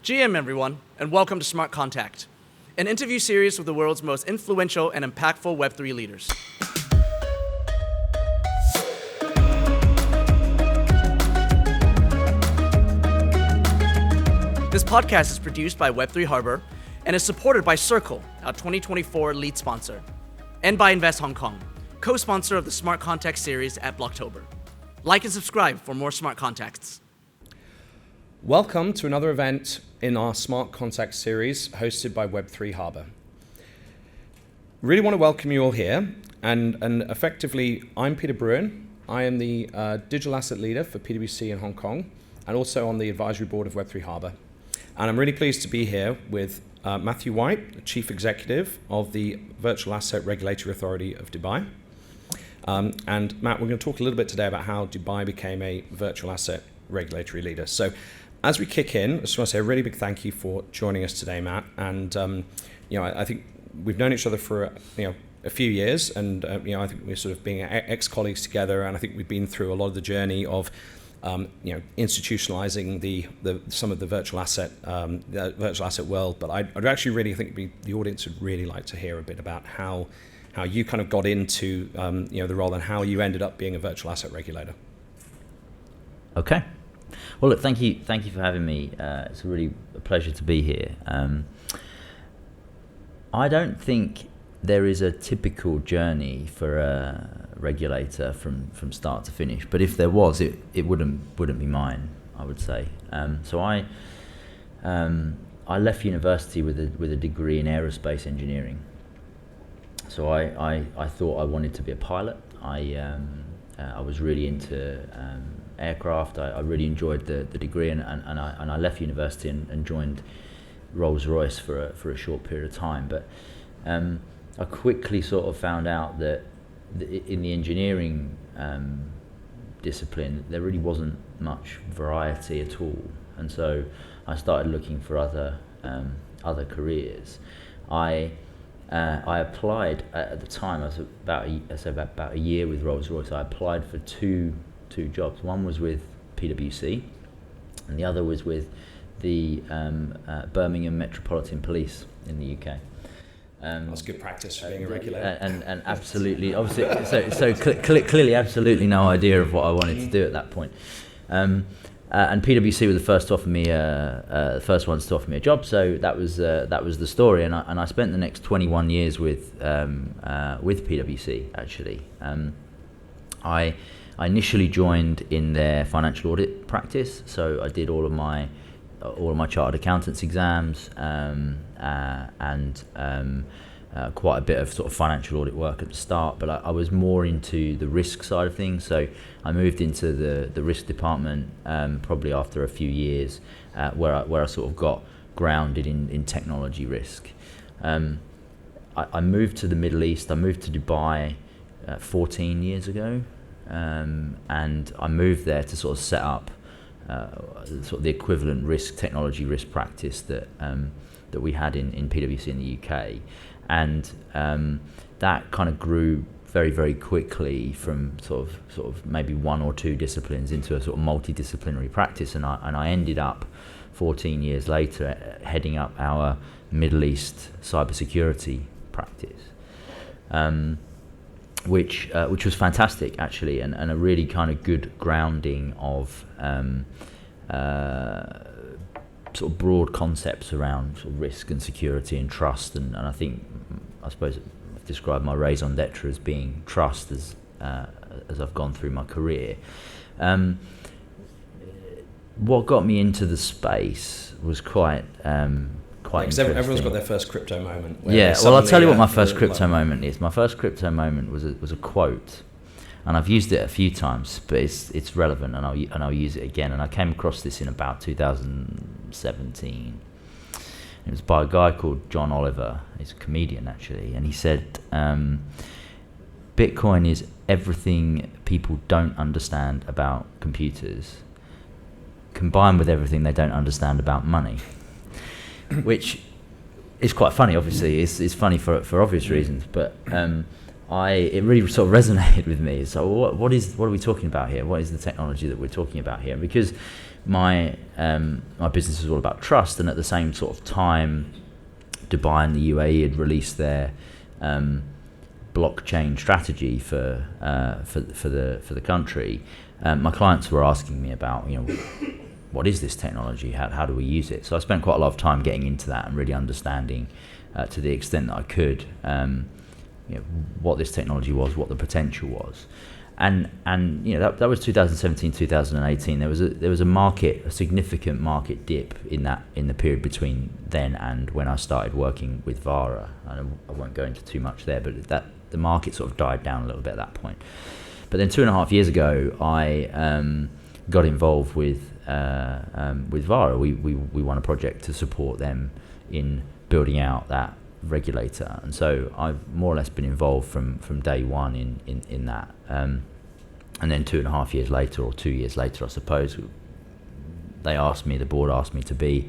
GM everyone, and welcome to Smart Contact, an interview series with the world's most influential and impactful Web3 leaders. This podcast is produced by Web3 Harbour and is supported by Circle, our 2024 lead sponsor, and by Invest Hong Kong, co-sponsor of the Smart Contact series at Blocktober. Like and subscribe for more Smart Contacts. Welcome to another event in our Smart Contact series hosted by Web3 Harbour. Really want to welcome you all here, and effectively I'm Peter Brewin. I am the digital asset leader for PwC in Hong Kong and also on the advisory board of Web3 Harbour. And I'm really pleased to be here with Matthew White, the Chief Executive of the Virtual Asset Regulatory Authority of Dubai. And Matt, we're going to talk a little bit today about how Dubai became a virtual asset regulatory leader. So as we kick in, I just want to say a really big thank you for joining us today, Matt. And I think we've known each other for a few years, and I think we're sort of being ex-colleagues together, and I think we've been through a lot of the journey of institutionalizing some of the virtual asset world. But I'd actually really think the audience would really like to hear a bit about how you kind of got into the role and how you ended up being a virtual asset regulator. Okay. Well, look, thank you for having me. It's really a pleasure to be here. I don't think there is a typical journey for a regulator from start to finish, but if there was, it wouldn't be mine, I would say. So I left university with a degree in aerospace engineering. So I thought I wanted to be a pilot. I was really into aircraft. I really enjoyed the degree, and I left university and joined Rolls-Royce for a short period of time. But I quickly sort of found out that in the engineering discipline there really wasn't much variety at all, and so I started looking for other careers. I applied at the time. I was about a year with Rolls-Royce. I applied for two jobs. One was with PwC, and the other was with the Birmingham Metropolitan Police in the UK. That's good practice for being a regulator. And absolutely, obviously, clearly, absolutely no idea of what I wanted to do at that point. And PwC were the first to offer me first ones to offer me a job. So that was the story. And I spent the next 21 years with PwC actually. I initially joined in their financial audit practice. So I did all of my chartered accountants exams and quite a bit of sort of financial audit work at the start, but I was more into the risk side of things. So I moved into the risk department probably after a few years, where I sort of got grounded in technology risk. I moved to the Middle East. I moved to Dubai 14 years ago, and I moved there to sort of set up sort of the equivalent technology risk practice that we had in PwC in the UK, and that kind of grew very, very quickly from sort of maybe one or two disciplines into a sort of multidisciplinary practice, and I ended up 14 years later heading up our Middle East cybersecurity practice, which was fantastic actually, and a really kind of good grounding of sort of broad concepts around sort of risk and security and trust, and I suppose I've described my raison d'etre as being trust as I've gone through my career. What got me into the space was quite interesting. Everyone's got their first crypto moment. Yeah, well, I'll tell you what my first crypto moment is. My first crypto moment was a quote, and I've used it a few times, but it's relevant, and I'll use it again. And I came across this in about 2017. It was by a guy called John Oliver. He's a comedian actually, and he said, "Bitcoin is everything people don't understand about computers, combined with everything they don't understand about money." Which is quite funny, obviously. It's funny for obvious reasons, but it really sort of resonated with me. So what are we talking about here? What is the technology that we're talking about here? Because my business was all about trust, and at the same sort of time, Dubai and the UAE had released their blockchain strategy for the country. My clients were asking me about, what is this technology? How do we use it? So I spent quite a lot of time getting into that and really understanding, to the extent that I could, what this technology was, what the potential was. And that was 2017, 2018. There was a significant market dip in the period between then and when I started working with VARA. And I won't go into too much there, but the market sort of died down a little bit at that point. But then 2.5 years ago, I got involved with VARA. We won a project to support them in building out that regulator, and so I've more or less been involved from day one in that. And then 2.5 years later, or 2 years later, I suppose, the board asked me to be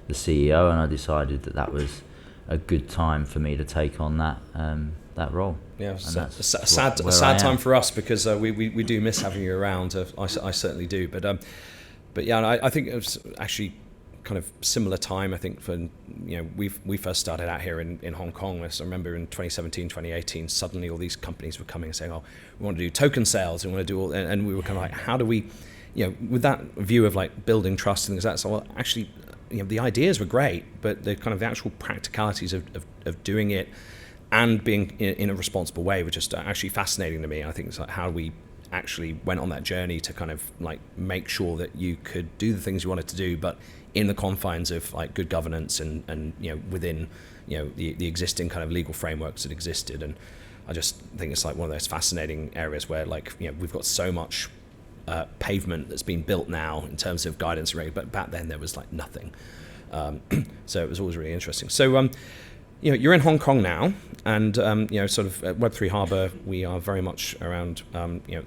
the CEO, and I decided that was a good time for me to take on that role. Yeah, it's a sad time for us, because we do miss having you around. I certainly do, but yeah, I think it was actually kind of similar time. I think we first started out here in Hong Kong. I remember in 2017, 2018, suddenly all these companies were coming and saying, "Oh, we want to do token sales, we want to do all," and we were kind of like, how do we, with that view of like building trust and things like that. So well, actually, the ideas were great, but the kind of the actual practicalities of doing it and being in a responsible way were just actually fascinating to me. I think it's like how we actually went on that journey to kind of like make sure that you could do the things you wanted to do, but in the confines of like good governance and within the existing kind of legal frameworks that existed. And I just think it's like one of those fascinating areas where like we've got so much pavement that's been built now in terms of guidance and but back then there was like nothing. So it was always really interesting. So you're in Hong Kong now, and sort of at Web3 Harbour, we are very much around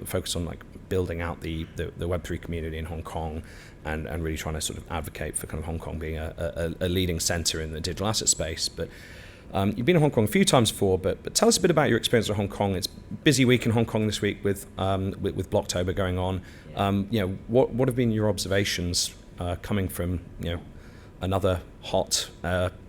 focused on like building out the Web3 community in Hong Kong, and really trying to sort of advocate for kind of Hong Kong being a leading centre in the digital asset space. But you've been in Hong Kong a few times before, but tell us a bit about your experience in Hong Kong. It's a busy week in Hong Kong this week with Blocktober going on. What have been your observations coming from another hot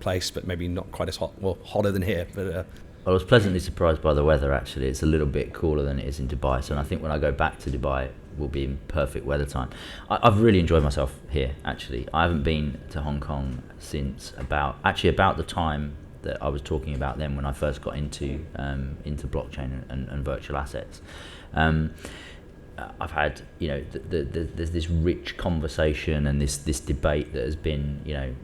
place, but maybe not quite as hot, well, hotter than here. But I was pleasantly surprised by the weather, actually. It's a little bit cooler than it is in Dubai, so I think when I go back to Dubai, we'll be in perfect weather time. I've really enjoyed myself here, actually. I haven't been to Hong Kong since about the time that I was talking about then, when I first got into blockchain and virtual assets. I've had, there's this rich conversation and this debate that has been,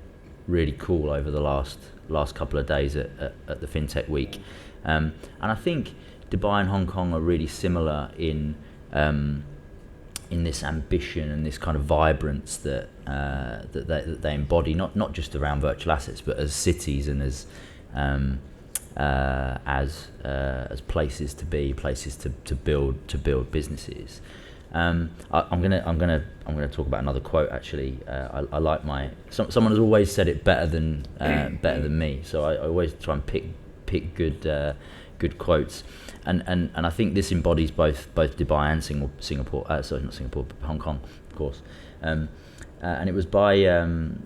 really cool over the last couple of days at the FinTech Week, and I think Dubai and Hong Kong are really similar in this ambition and this kind of vibrance that they embody, not just around virtual assets, but as cities and as places to be, places to build businesses. I'm gonna talk about another quote, actually. I like someone has always said it better than me, so I always try and pick good quotes, and I think this embodies both Dubai and Singapore. Sorry, not Singapore, but Hong Kong, of course. And it was by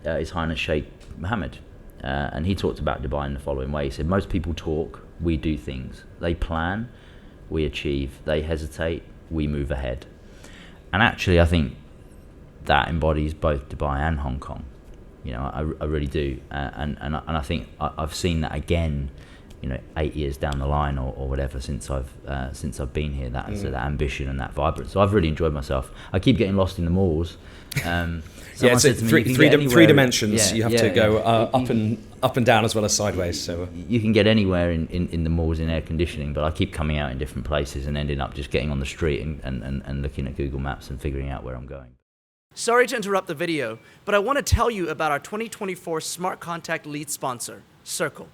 His Highness Sheikh Mohammed. And he talked about Dubai in the following way. He said, most people talk, we do things. They plan, we achieve. They hesitate, we move ahead. And actually, I think that embodies both Dubai and Hong Kong. I really do. And I think I've seen that again, 8 years down the line or whatever since I've been here. That ambition and that vibrance. So I've really enjoyed myself. I keep getting lost in the malls. It's three dimensions. Yeah, you have to go up and down as well as sideways. So you can get anywhere in the malls in air conditioning, but I keep coming out in different places and ending up just getting on the street and looking at Google Maps and figuring out where I'm going. Sorry to interrupt the video, but I want to tell you about our 2024 Smart Contact lead sponsor, Circle.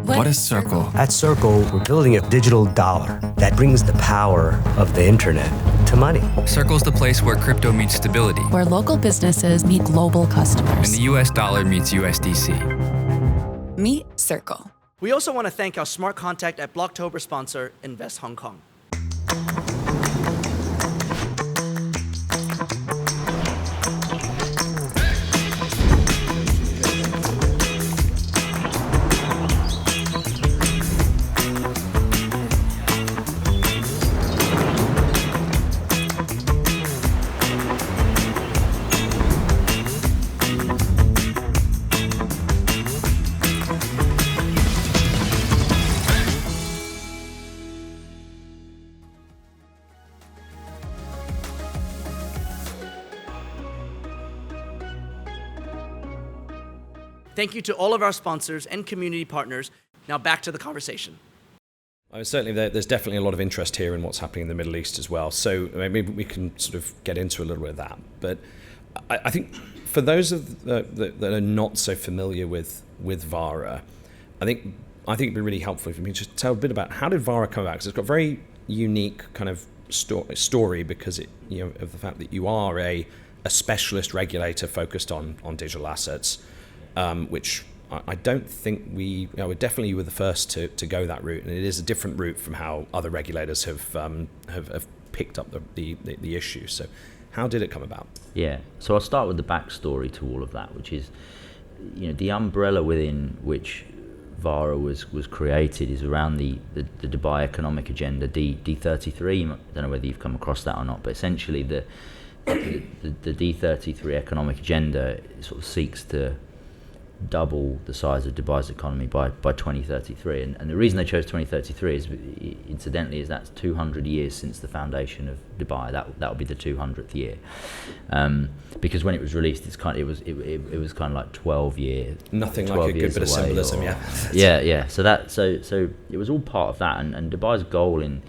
What is Circle? At Circle, we're building a digital dollar that brings the power of the internet to money. Circle's the place where crypto meets stability, where local businesses meet global customers, and the US dollar meets USDC. Meet Circle. We also want to thank our Smart Contact at Blocktober sponsor, Invest Hong Kong. Thank you to all of our sponsors and community partners. Now back to the conversation. Certainly, there's definitely a lot of interest here in what's happening in the Middle East as well. So maybe we can sort of get into a little bit of that. But I think for those that are not so familiar with VARA, I think it'd be really helpful if you could just tell a bit about how did VARA come about, because it's got a very unique kind of story because of the fact that you are a specialist regulator focused on digital assets, which I don't think we definitely you were the first to go that route, and it is a different route from how other regulators have picked up the issue. So how did it come about? Yeah, so I'll start with the backstory to all of that, which is, the umbrella within which VARA was created is around the Dubai Economic Agenda, D33. I don't know whether you've come across that or not, but essentially the D33 Economic Agenda sort of seeks to double the size of Dubai's economy by 2033, and the reason they chose 2033 is, incidentally, is that's 200 years since the foundation of Dubai. That will be the 200th year, because when it was released, it was kind of like 12 years. Nothing like a good bit of symbolism, yeah. So it was all part of that, and Dubai's goal in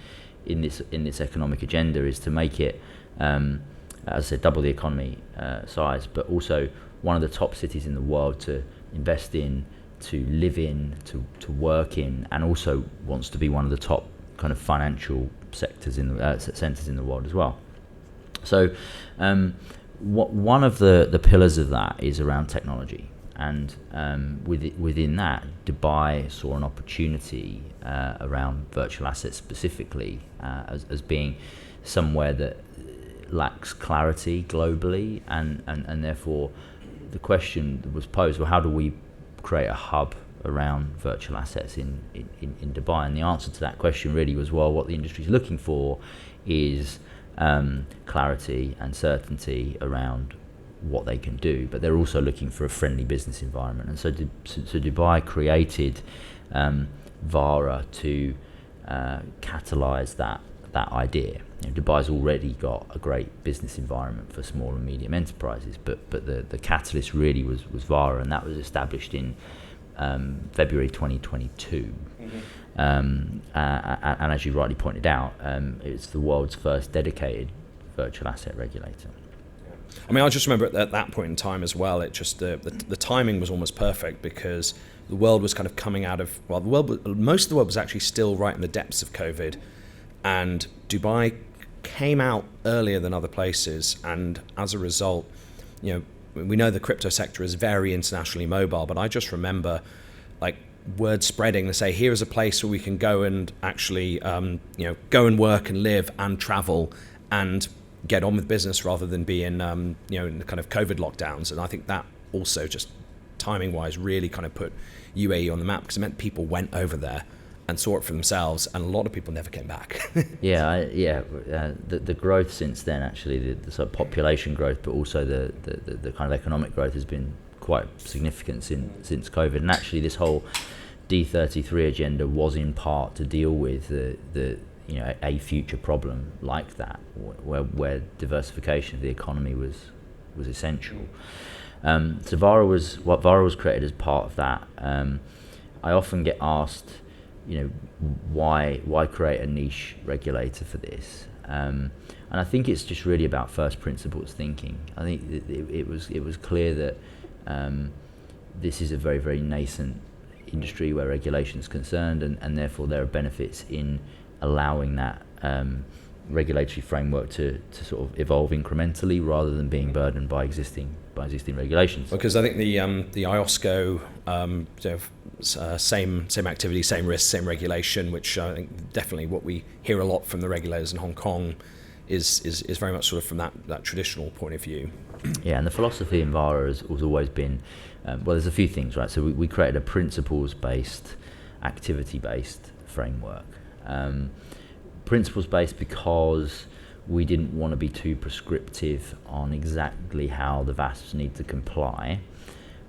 this economic agenda is to make it, as I said, double the economy size, but also one of the top cities in the world to invest in, to live in, to work in, and also wants to be one of the top kind of financial sectors in the centers in the world as well. So one of the pillars of that is around technology, and within that, Dubai saw an opportunity around virtual assets specifically as being somewhere that lacks clarity globally, and therefore the question that was posed, well, how do we create a hub around virtual assets in Dubai? And the answer to that question really was, well, what the industry is looking for is clarity and certainty around what they can do, but they're also looking for a friendly business environment. And so Dubai created VARA to catalyse that idea. Dubai's already got a great business environment for small and medium enterprises, but the catalyst really was VARA, and that was established in February 2022. Mm-hmm. And as you rightly pointed out, it's the world's first dedicated virtual asset regulator. I mean, I just remember at that point in time as well, it just the timing was almost perfect, because the world was kind of coming out of, most of the world was actually still right in the depths of COVID, and Dubai came out earlier than other places, and as a result, we know the crypto sector is very internationally mobile, but I just remember like word spreading to say, here is a place where we can go and actually go and work and live and travel and get on with business rather than be in in the kind of COVID lockdowns. And I think that also just timing wise really kind of put UAE on the map, because it meant people went over there and saw it for themselves, and a lot of people never came back. The growth since then, actually, the sort of population growth, but also the kind of economic growth has been quite significant since COVID. And actually, this whole D33 agenda was in part to deal with a future problem like that, where diversification of the economy was essential. So VARA was created as part of that. I often get asked, why create a niche regulator for this? And I think it's just really about first principles thinking. I think it was clear that this is a very, very nascent industry where regulation is concerned, and therefore there are benefits in allowing that regulatory framework to sort of evolve incrementally rather than being burdened by existing regulations. Because I think the IOSCO same activity, same risk, same regulation, which I think definitely what we hear a lot from the regulators in Hong Kong is very much sort of from that traditional point of view. Yeah, and the philosophy in VARA has always been, there's a few things, right? So we created a principles-based, activity-based framework. Principles-based because we didn't want to be too prescriptive on exactly how the VASPs need to comply,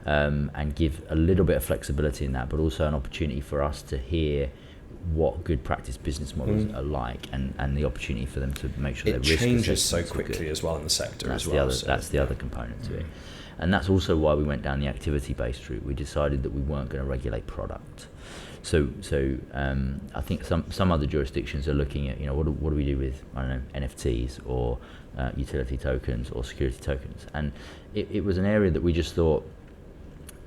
and give a little bit of flexibility in that, but also an opportunity for us to hear what good practice business models are like, and the opportunity for them to make sure their risk changes so quickly as well in the sector as well. That's the other component to it. And that's also why we went down the activity-based route. We decided that we weren't going to regulate product. So I think some other jurisdictions are looking at, what do we do with, I don't know, NFTs or utility tokens or security tokens. And it was an area that we just thought,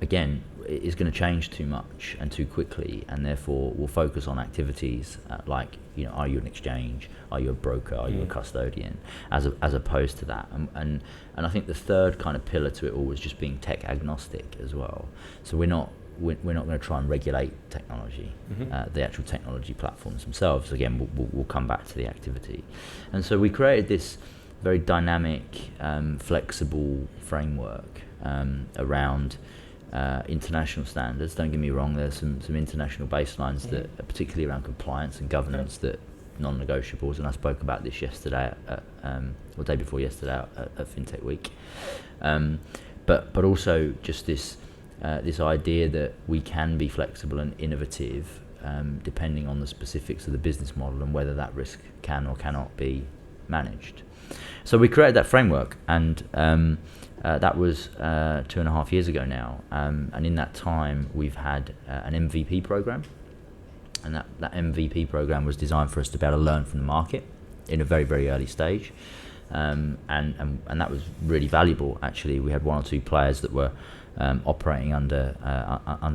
again, is going to change too much and too quickly, and therefore we'll focus on activities like, are you an exchange, are you a broker, are you a custodian, as opposed to that. And I think the third kind of pillar to it all was just being tech agnostic as well. So we're not going to try and regulate technology, the actual technology platforms themselves. Again, we'll come back to the activity. And so we created this very dynamic, flexible framework around international standards. Don't get me wrong, there's some international baselines that are particularly around compliance and governance that non-negotiables, and I spoke about this yesterday or day before yesterday at FinTech Week. But also just this idea that we can be flexible and innovative depending on the specifics of the business model and whether that risk can or cannot be managed. So we created that framework, and that was 2.5 years ago now. And in that time, we've had an MVP program, and that MVP program was designed for us to be able to learn from the market in a very, very early stage. And that was really valuable. Actually, we had one or two players that were operating under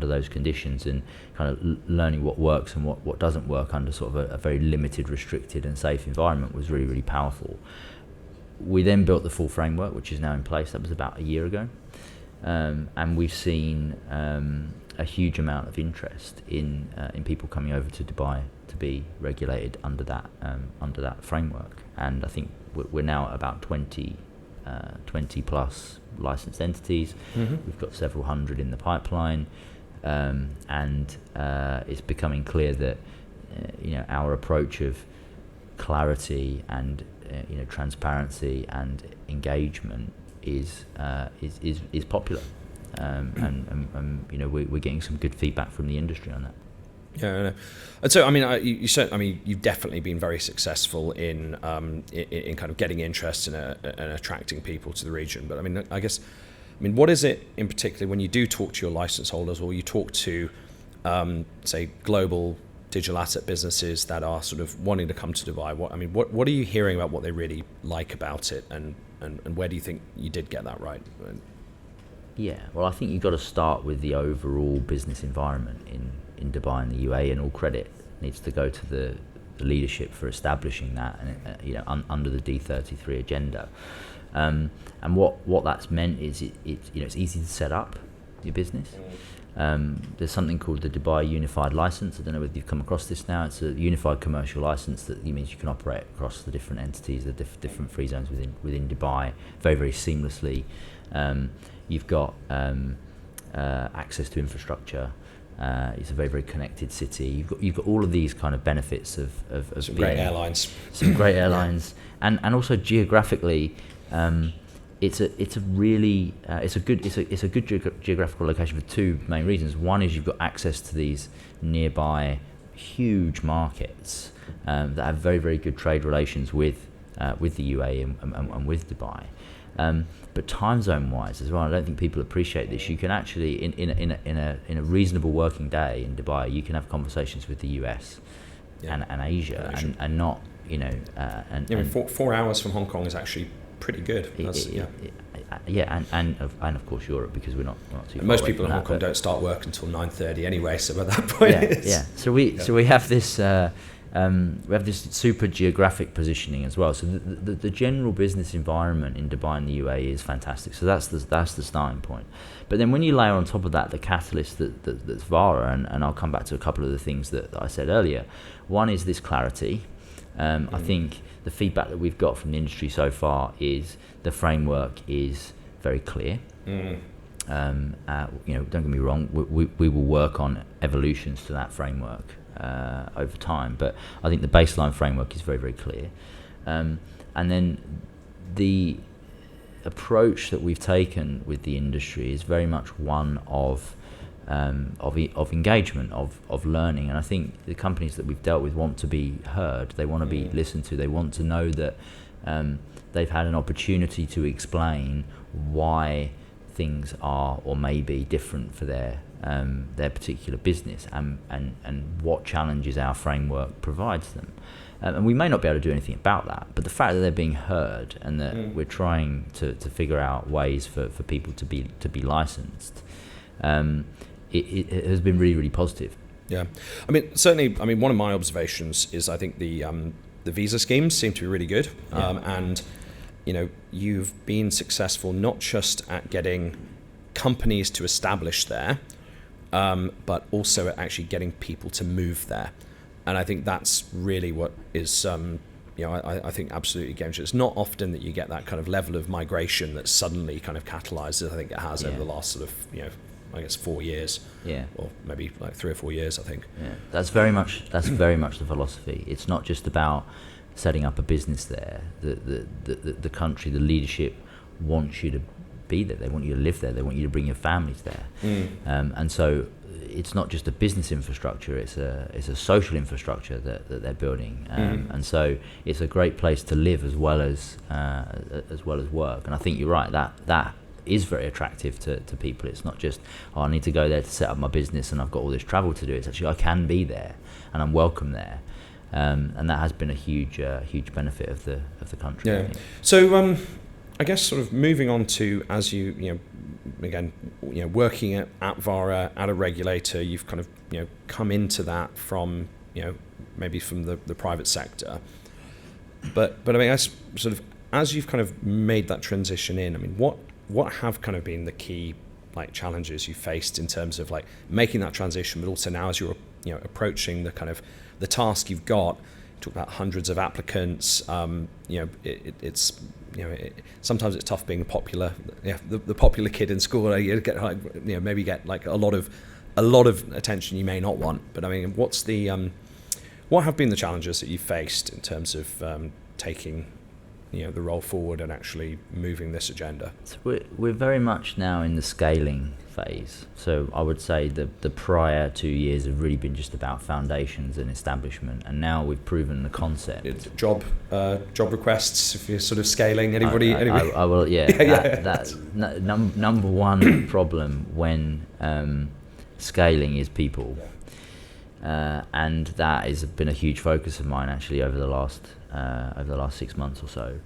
those conditions, and kind of learning what works and what doesn't work under sort of a very limited, restricted and safe environment was really, really powerful. We then built the full framework, which is now in place. That was about a year ago, and we've seen a huge amount of interest in people coming over to Dubai to be regulated under that framework. And I think we're now at about 20 plus licensed entities. We've got several hundred in the pipeline, and it's becoming clear that our approach of clarity and transparency and engagement is popular, and we're getting some good feedback from the industry on that. Yeah, I know. And so, you said, you've definitely been very successful in kind of getting interest and attracting people to the region. But what is it in particular when you do talk to your license holders, or you talk to, say, global digital asset businesses that are sort of wanting to come to Dubai? What are you hearing about what they really like about it, and where do you think you did get that right? Yeah, well, I think you've got to start with the overall business environment in Dubai and the UAE, and all credit needs to go to the leadership for establishing that, and under the D33 agenda. And what that's meant is it's easy to set up your business. There's something called the Dubai Unified License. I don't know whether you've come across this now. It's a unified commercial license that means you can operate across the different entities, the different free zones within Dubai very, very seamlessly. You've got access to infrastructure. It's a very, very connected city. You've got all of these kind of benefits of some great airlines. Some great airlines, and also geographically, it's a good geographical location for two main reasons. One is you've got access to these nearby huge markets that have very, very good trade relations with the UAE and with Dubai. But time zone wise as well, I don't think people appreciate this. You can actually, in a reasonable working day in Dubai, you can have conversations with the US and Asia, and not and 4 hours from Hong Kong is actually pretty good. And of course Europe, because we're not too far. Most people in Hong Kong don't start work until 9:30 anyway, so at that point, So we have this. We have this super geographic positioning as well. So the general business environment in Dubai and the UAE is fantastic. So that's the starting point. But then when you layer on top of that the catalyst that's VARA, and I'll come back to a couple of the things that I said earlier. One is this clarity. I think the feedback that we've got from the industry so far is the framework is very clear. Don't get me wrong, we will work on evolutions to that framework over time, but I think the baseline framework is very, very clear. And then the approach that we've taken with the industry is very much one of engagement, of learning. And I think the companies that we've dealt with want to be heard. They want to be listened to. They want to know that they've had an opportunity to explain why things are or may be different for their particular business, and what challenges our framework provides them. And we may not be able to do anything about that, but the fact that they're being heard and that we're trying to figure out ways for people to be licensed, it has been really, really positive. Yeah, I mean, certainly, I mean, one of my observations is I think the visa schemes seem to be really good, and you've been successful not just at getting companies to establish there, but also at actually getting people to move there. And I think that's really what is, I think absolutely game changer. It's not often that you get that kind of level of migration that suddenly kind of catalyzes. I think it has over the last sort of, I guess 4 years. Yeah. Or maybe like 3 or 4 years, I think. Yeah. That's very much the philosophy. It's not just about setting up a business there. The country, the leadership wants you to be there. They want you to live there. They want you to bring your families there. And so it's not just a business infrastructure, it's a social infrastructure that they're building, and so it's a great place to live as well as work. And I think you're right, that is very attractive to people. It's not just, I need to go there to set up my business and I've got all this travel to do. It's actually, I can be there and I'm welcome there, and that has been a huge benefit of the country. Yeah. So I guess sort of moving on to, as working at VARA, at a regulator, you've kind of come into that from maybe from the private sector, but I mean, as you've kind of made that transition in, I mean, what have kind of been the key challenges you faced in terms of making that transition, but also now as you're approaching the kind of the task you've got? Talk about hundreds of applicants. It's sometimes it's tough being the popular kid in school. You get maybe get a lot of attention you may not want. But I mean, what have been the challenges that you've faced in terms of taking the role forward and actually moving this agenda? So we're very much now in the scaling phase. So I would say the prior 2 years have really been just about foundations and establishment, and now we've proven the concept. Job requests, if you're sort of scaling, anybody? I will, yeah. That's number one problem when scaling is people, and that has been a huge focus of mine actually over the last 6 months or so.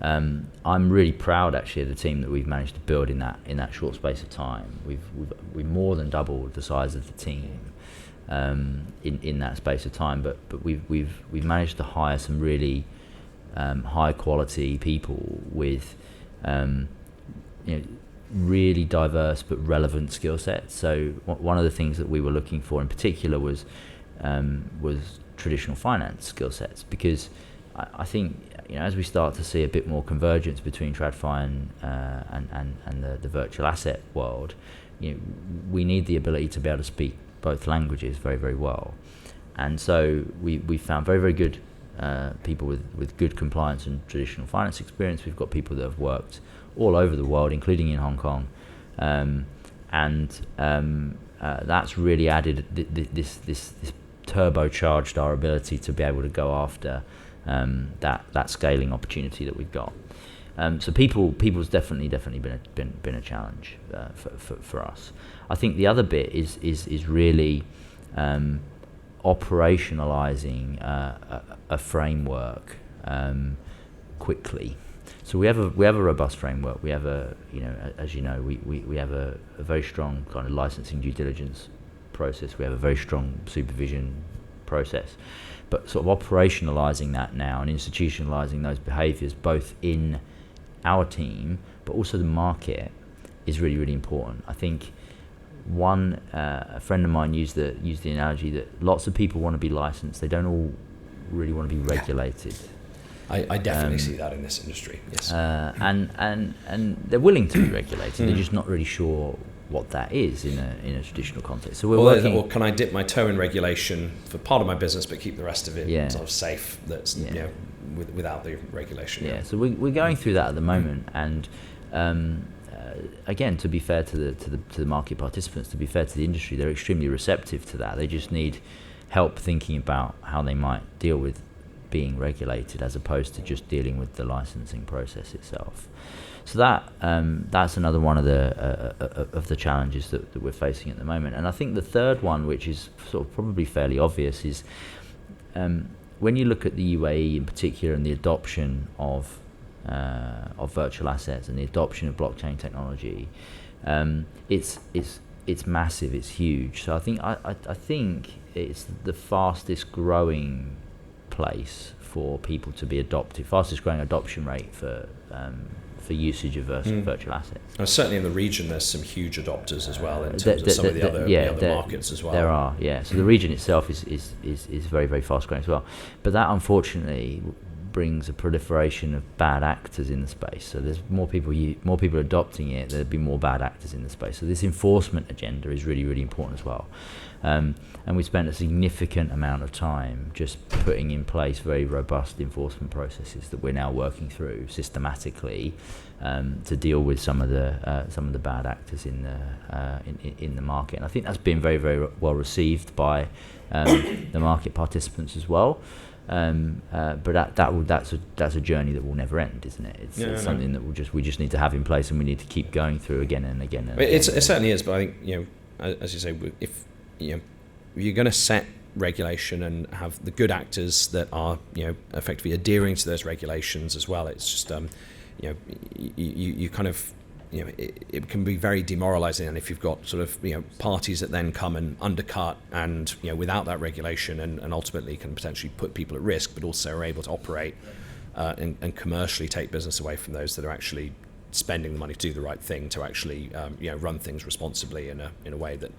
I'm really proud actually of the team that we've managed to build in that short space of time. We've more than doubled the size of the team in that space of time. But we've managed to hire some really high quality people with really diverse but relevant skill sets. So one of the things that we were looking for in particular was traditional finance skill sets, because I think as we start to see a bit more convergence between TradFi and the virtual asset world, we need the ability to be able to speak both languages very, very well. And so we found very, very good people with good compliance and traditional finance experience. We've got people that have worked all over the world, including in Hong Kong, and that's really added this turbocharged our ability to be able to go after that scaling opportunity that we've got. So people's definitely been a challenge for us. I think the other bit is really operationalizing a framework quickly. So we have a robust framework. We have as you know, we have a very strong kind of licensing due diligence process. We have a very strong supervision process. But sort of operationalizing that now and institutionalizing those behaviors both in our team but also the market is really, really important. I think a friend of mine used the analogy that lots of people want to be licensed. They don't all really want to be regulated. I definitely see that in this industry. Yes. And they're willing to be regulated. They're just not really sure what that is in a traditional context. So we're working. Or can I dip my toe in regulation for part of my business, but keep the rest of it sort of safe? That's without the regulation. Yeah. So we're going through that at the moment, and again, to be fair to the market participants, to be fair to the industry, they're extremely receptive to that. They just need help thinking about how they might deal with being regulated as opposed to just dealing with the licensing process itself. So that's another one of the challenges that we're facing at the moment. And I think the third one, which is sort of probably fairly obvious, is when you look at the UAE in particular and the adoption of virtual assets and the adoption of blockchain technology, it's massive, it's huge. So I think it's the fastest growing place for people to be adopted, fastest growing adoption rate for usage of virtual assets. Certainly in the region, there's some huge adopters as well in terms of some of the other markets as well. There are, yeah. So the region itself is very, very fast growing as well. But that unfortunately brings a proliferation of bad actors in the space. So there's more people adopting it, there'll be more bad actors in the space. So this enforcement agenda is really, really important as well. And we spent a significant amount of time just putting in place very robust enforcement processes that we're now working through systematically to deal with some of the bad actors in the market. And I think that's been very, very well received by the market participants as well. But that's a journey that will never end, isn't it? It's something that we just need to have in place, and we need to keep going through again and again. It certainly is, but I think as you say, if you're going to set regulation and have the good actors that are effectively adhering to those regulations as well, it's just you kind of it can be very demoralizing, and if you've got sort of parties that then come and undercut and without that regulation and ultimately can potentially put people at risk, but also are able to operate and commercially take business away from those that are actually spending the money to do the right thing, to actually run things responsibly in a way that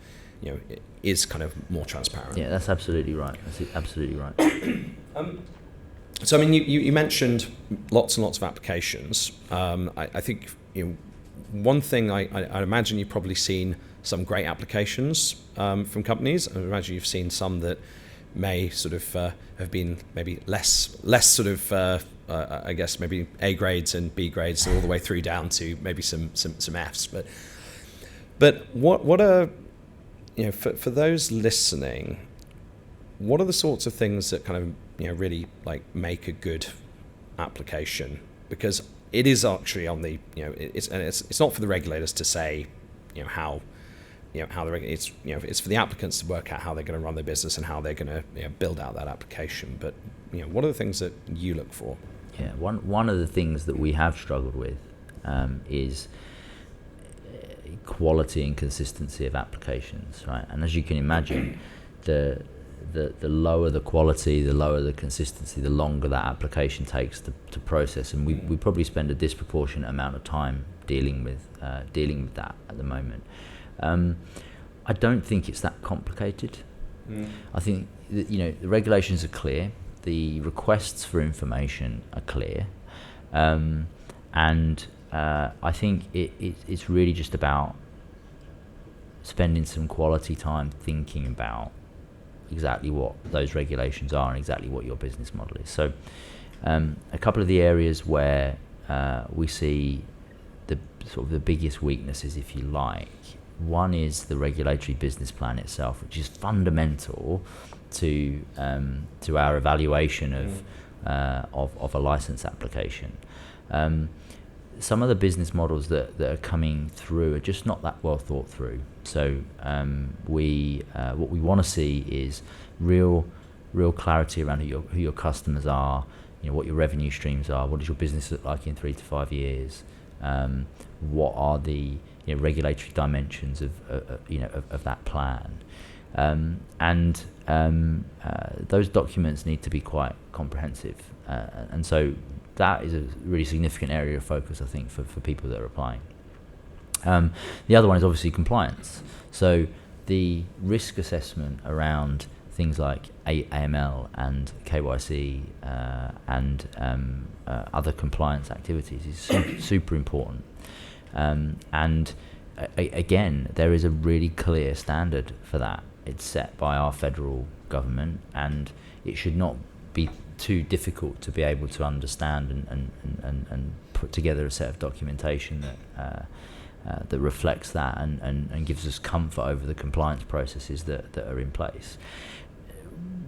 is kind of more transparent. Yeah, that's absolutely right. That's absolutely right. So I mean, you mentioned lots and lots of applications. I think one thing I imagine you've probably seen some great applications from companies. I imagine you've seen some that may sort of have been maybe less sort of I guess maybe A grades and B grades all the way through down to maybe some Fs. But what are for those listening, what are the sorts of things that kind of really like make a good application? Because it is actually on the it's not for the regulators to say how it's for the applicants to work out how they're going to run their business and how they're going to build out that application. But what are the things that you look for? Yeah, one of the things that we have struggled with is quality and consistency of applications, right? And as you can imagine, the lower the quality, the lower the consistency, the longer that application takes to process. And we probably spend a disproportionate amount of time dealing with that at the moment. I don't think it's that complicated. I think that, the regulations are clear, the requests for information are clear, and I think it's really just about spending some quality time thinking about exactly what those regulations are and exactly what your business model is. So a couple of the areas where we see the sort of the biggest weaknesses, if you like, one is the regulatory business plan itself, which is fundamental to our evaluation of a license application. Some of the business models that are coming through are just not that well thought through. So what we want to see is real clarity around who your customers are, what your revenue streams are, what does your business look like in 3 to 5 years, what are the regulatory dimensions of that plan, and those documents need to be quite comprehensive, and so that is a really significant area of focus, I think, for people that are applying. The other one is obviously compliance. So the risk assessment around things like AML and KYC and other compliance activities is super important. And again, there is a really clear standard for that. It's set by our federal government, and it should not be too difficult to be able to understand and put together a set of documentation that reflects that and gives us comfort over the compliance processes that are in place.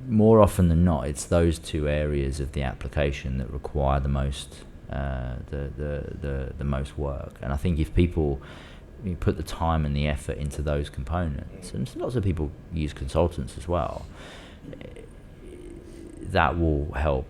More often than not, it's those two areas of the application that require the most the most work. And I think if people put the time and the effort into those components, and lots of people use consultants as well, that will help,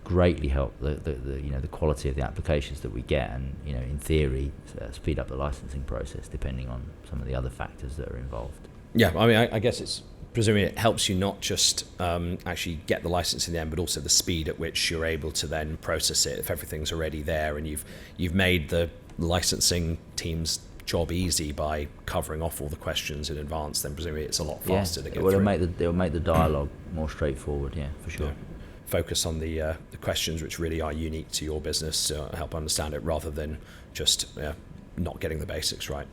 greatly help the quality of the applications that we get, and in theory speed up the licensing process depending on some of the other factors that are involved. Yeah, I mean, I guess it's presumably it helps you not just actually get the license in the end, but also the speed at which you're able to then process it. If everything's already there and you've made the licensing team's job easy by covering off all the questions in advance, then presumably it's a lot faster to get through. It'll make the dialogue more straightforward, for sure. Yeah. Focus on the questions which really are unique to your business to help understand it, rather than just not getting the basics right.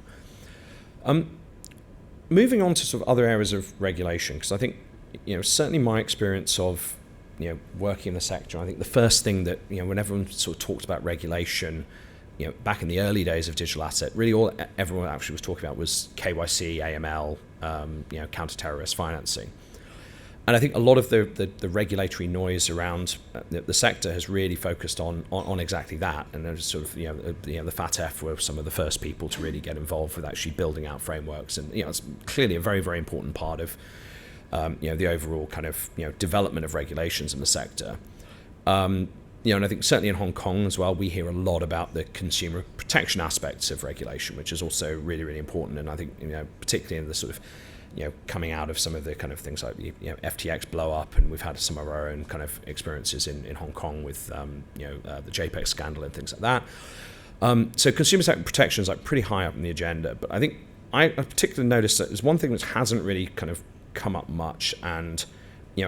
Moving on to sort of other areas of regulation, because I think certainly my experience of working in the sector, I think the first thing that when everyone sort of talked about regulation, back in the early days of digital asset, really all everyone actually was talking about was KYC, AML, counter-terrorist financing. And I think a lot of the regulatory noise around the sector has really focused on exactly that. And there's sort of the FATF were some of the first people to really get involved with actually building out frameworks, and it's clearly a very, very important part of the overall kind of development of regulations in the sector. And I think certainly in Hong Kong as well, we hear a lot about the consumer protection aspects of regulation, which is also really, really important. And I think particularly in the sort of coming out of some of the kind of things like FTX blow up, and we've had some of our own kind of experiences in Hong Kong with the JPEG scandal and things like that. So consumer protection is like pretty high up on the agenda. But I think I particularly noticed that there's one thing which hasn't really kind of come up much, and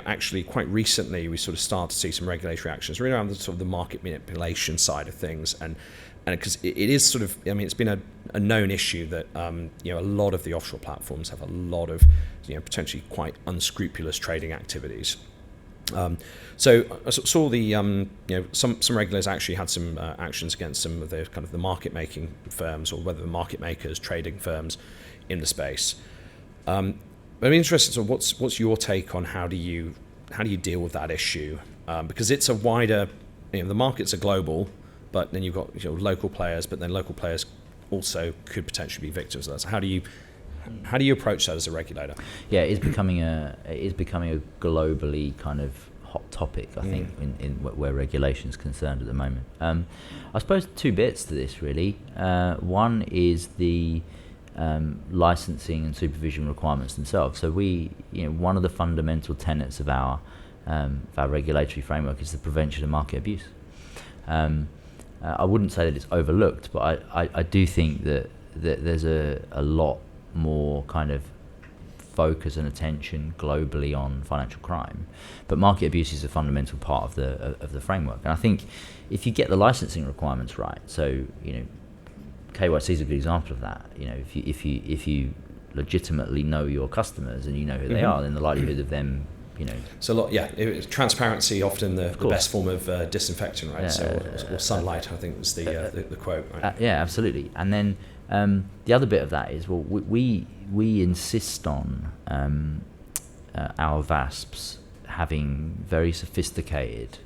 actually quite recently we sort of started to see some regulatory actions really around the sort of the market manipulation side of things, and because it is sort of, it's been a known issue that a lot of the offshore platforms have a lot of potentially quite unscrupulous trading activities. So I saw the some regulators actually had some actions against some of the kind of the market making firms, or whether the market makers, trading firms in the space. I'm interested. So what's your take on how do you deal with that issue? Because it's a wider, the markets are global, but then you've got local players, but then local players also could potentially be victims of that. So how do you approach that as a regulator? Yeah, it is becoming a globally kind of hot topic, I think, in where regulation is concerned at the moment. I suppose two bits to this really. One is the licensing and supervision requirements themselves. So one of the fundamental tenets of our regulatory framework is the prevention of market abuse. I wouldn't say that it's overlooked, but I do think that there's a lot more kind of focus and attention globally on financial crime, but market abuse is a fundamental part of the framework. And I think if you get the licensing requirements right, so KYC is a good example of that. If you legitimately know your customers and you know who they are, then the likelihood of them So transparency often the best form of disinfectant, right? Or sunlight, I think was the quote. Right? Yeah, absolutely. And then the other bit of that is, well, we insist on our VASPs having very sophisticated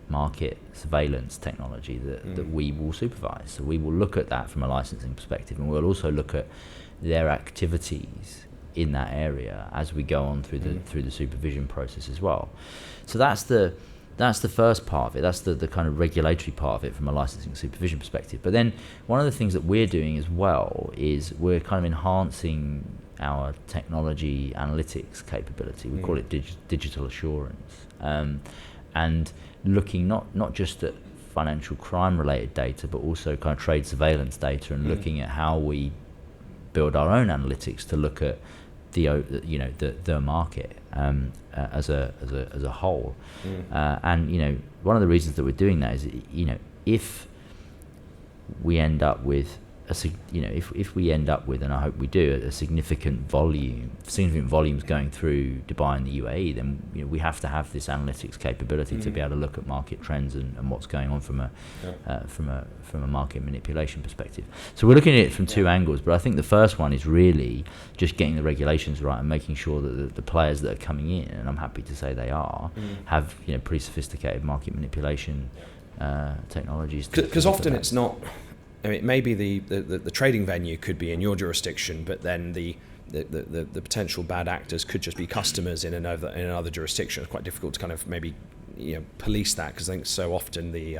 market surveillance technology that we will supervise. So we will look at that from a licensing perspective, and we'll also look at their activities in that area as we go on through the supervision process as well. So that's the first part of it. That's the kind of regulatory part of it from a licensing supervision perspective. But then one of the things that we're doing as well is we're kind of enhancing our technology analytics capability. We call it digital assurance, and looking not just at financial crime related data, but also kind of trade surveillance data, and looking at how we build our own analytics to look at the market as a whole. And one of the reasons that we're doing that is if we end up with if we end up with, and I hope we do, a significant volumes going through Dubai and the UAE, then we have to have this analytics capability to be able to look at market trends and what's going on from a market manipulation perspective. So we're looking at it from two angles, but I think the first one is really just getting the regulations right and making sure that the players that are coming in, and I'm happy to say they are, have pretty sophisticated market manipulation technologies. Because often it's not. I mean, maybe the trading venue could be in your jurisdiction, but then the potential bad actors could just be customers in another jurisdiction. It's quite difficult to kind of maybe police that, because I think so often the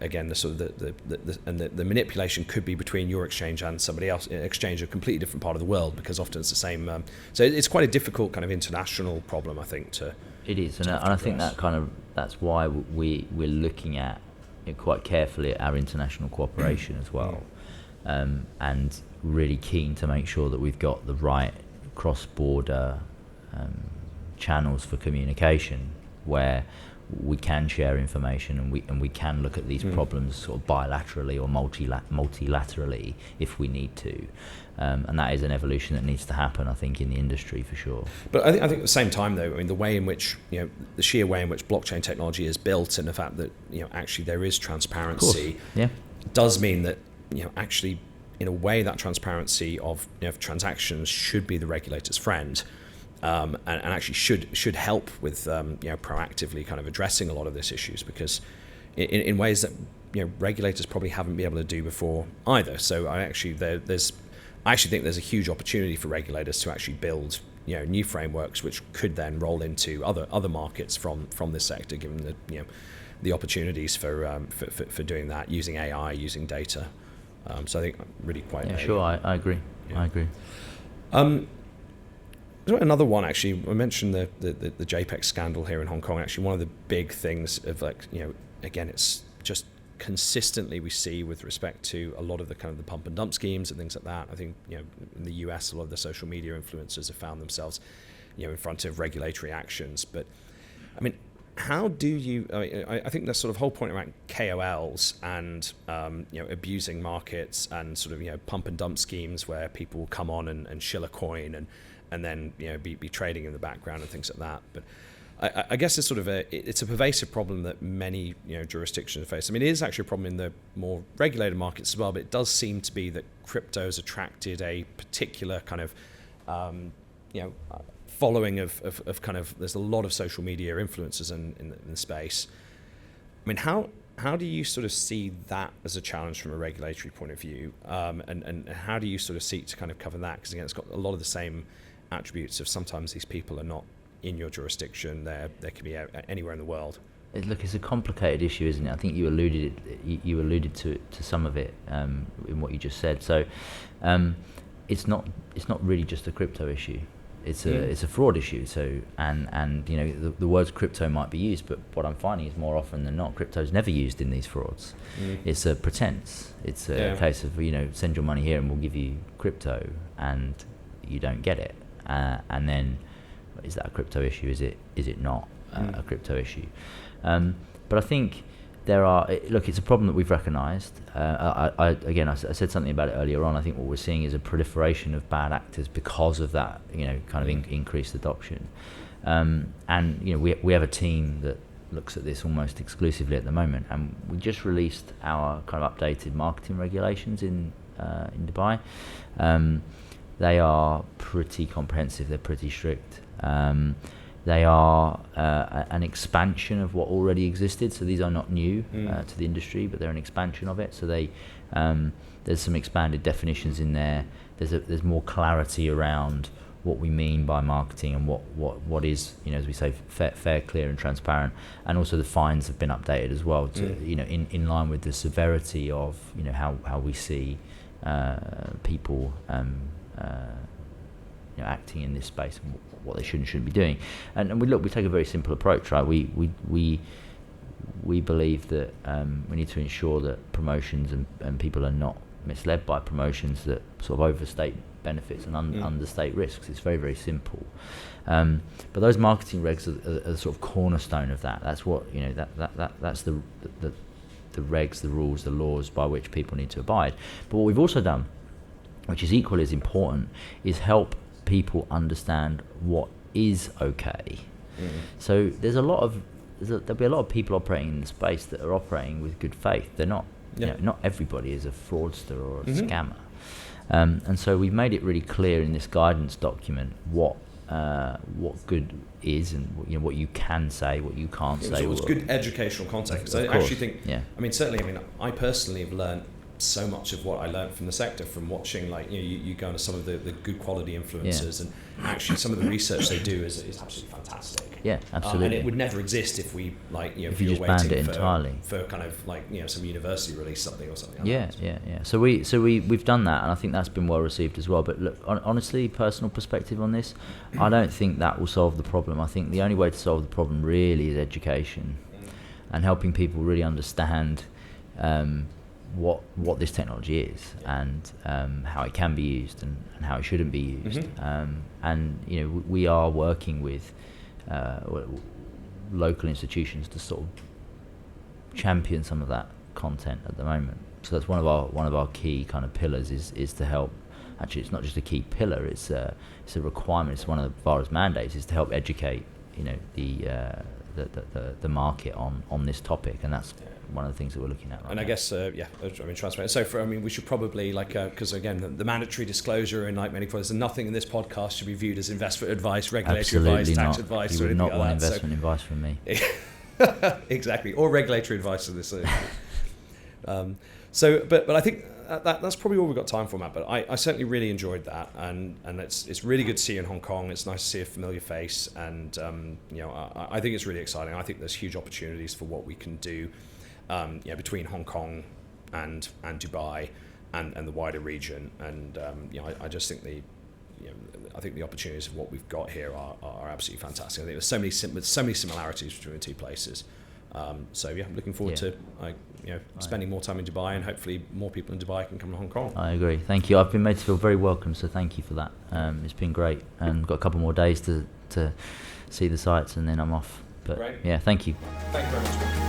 again the sort of the manipulation could be between your exchange and somebody else, exchange a completely different part of the world, because often it's the same. So it's quite a difficult kind of international problem, I think. It is, and I think that's why we're looking at quite carefully at our international cooperation as well, and really keen to make sure that we've got the right cross-border channels for communication where we can share information and we can look at these problems sort of bilaterally or multilaterally if we need to, and that is an evolution that needs to happen, I think, in the industry for sure. But I think at the same time, though, I mean, the way in which the sheer way in which blockchain technology is built, and the fact that actually there is transparency, does mean that actually in a way that transparency of transactions should be the regulator's friend. And actually should help with proactively kind of addressing a lot of these issues, because in ways that regulators probably haven't been able to do before either. So I actually think there's a huge opportunity for regulators to actually build new frameworks which could then roll into other markets from this sector, given the opportunities for doing that using AI, using data. So I think really quite. Sure, I agree. I agree. Another one, actually, I mentioned the JPEG scandal here in Hong Kong. Actually, one of the big things of again, it's just consistently we see with respect to a lot of the kind of the pump and dump schemes and things like that. I think in the US, a lot of the social media influencers have found themselves in front of regulatory actions. But I mean, how do you? I think the sort of whole point around KOLs and abusing markets and sort of pump and dump schemes where people will come on and shill a coin and then be trading in the background and things like that. But I guess it's sort of it's a pervasive problem that many jurisdictions face. I mean, it is actually a problem in the more regulated markets as well, but it does seem to be that crypto has attracted a particular kind of following of kind of, there's a lot of social media influencers in the space. I mean, how do you sort of see that as a challenge from a regulatory point of view, and how do you sort of seek to kind of cover that? Because again, it's got a lot of the same attributes of sometimes these people are not in your jurisdiction, they could be anywhere in the world. Look, it's a complicated issue, isn't it? I think you alluded to some of it in what you just said. So it's not really just a crypto issue. It's a fraud issue. So and the words crypto might be used, but what I'm finding is more often than not, crypto is never used in these frauds. It's a pretense. It's a case of send your money here and we'll give you crypto, and you don't get it. And then, is that a crypto issue? Is it not a crypto issue? But I think it's a problem that we've recognised. I said something about it earlier on. I think what we're seeing is a proliferation of bad actors because of that, kind of increased adoption. And we have a team that looks at this almost exclusively at the moment, and we just released our kind of updated marketing regulations in Dubai. They are pretty comprehensive. They're pretty strict. They are an expansion of what already existed. So these are not new to the industry, but they're an expansion of it. So there's some expanded definitions in there. There's more clarity around what we mean by marketing and what is, as we say, fair, clear, and transparent. And also the fines have been updated as well to in line with the severity of how we see people acting in this space and what they should and shouldn't be doing. And we take a very simple approach, right? We believe that we need to ensure that promotions and people are not misled by promotions that sort of overstate benefits and understate risks. It's very, very simple. But those marketing regs are the sort of cornerstone of that. That's what that's the regs, the rules, the laws by which people need to abide. But what we've also done, which is equally as important, is help people understand what is okay. So there'll be a lot of people operating in the space that are operating with good faith. They're not, not everybody is a fraudster or a scammer. And so we've made it really clear in this guidance document what what good is, and what you can say, what you can't say. It was good educational content. Because I actually think, I mean, certainly, I personally have learned so much of what I learned from the sector from watching, like, you go into some of the good quality influencers, and actually some of the research they do is absolutely fantastic. Yeah, absolutely. And it would never exist if we, like, if you just banned it entirely for kind of like, some university release something or something like that. Yeah. So we've done that, and I think that's been well received as well. But look, honestly, personal perspective on this, I don't think that will solve the problem. I think the only way to solve the problem really is education, and helping people really understand what this technology is, and how it can be used, and how it shouldn't be used. And we are working with local institutions to sort of champion some of that content at the moment. So that's one of our key kind of pillars is to help. Actually, it's not just a key pillar; it's a requirement. It's one of the VARA's mandates is to help educate the market on this topic, and that's one of the things that we're looking at right now. I guess, transparent. So, we should probably, because again, the mandatory disclosure in like many places, nothing in this podcast should be viewed as investment advice, regulatory advice, tax advice. You would not want investment advice from me. Exactly, or regulatory advice of this. But I think that's probably all we've got time for, Matt. But I certainly really enjoyed that, and it's really good to see you in Hong Kong. It's nice to see a familiar face, and I think it's really exciting. I think there's huge opportunities for what we can do. Between Hong Kong and Dubai and the wider region, and I just think the opportunities of what we've got here are absolutely fantastic. I think there's so many similarities between the two places. I'm looking forward to spending more time in Dubai, and hopefully more people in Dubai can come to Hong Kong. I agree. Thank you. I've been made to feel very welcome, so thank you for that. It's been great, and got a couple more days to see the sites, and then I'm off. But Great. Yeah, thank you. Thank you very much.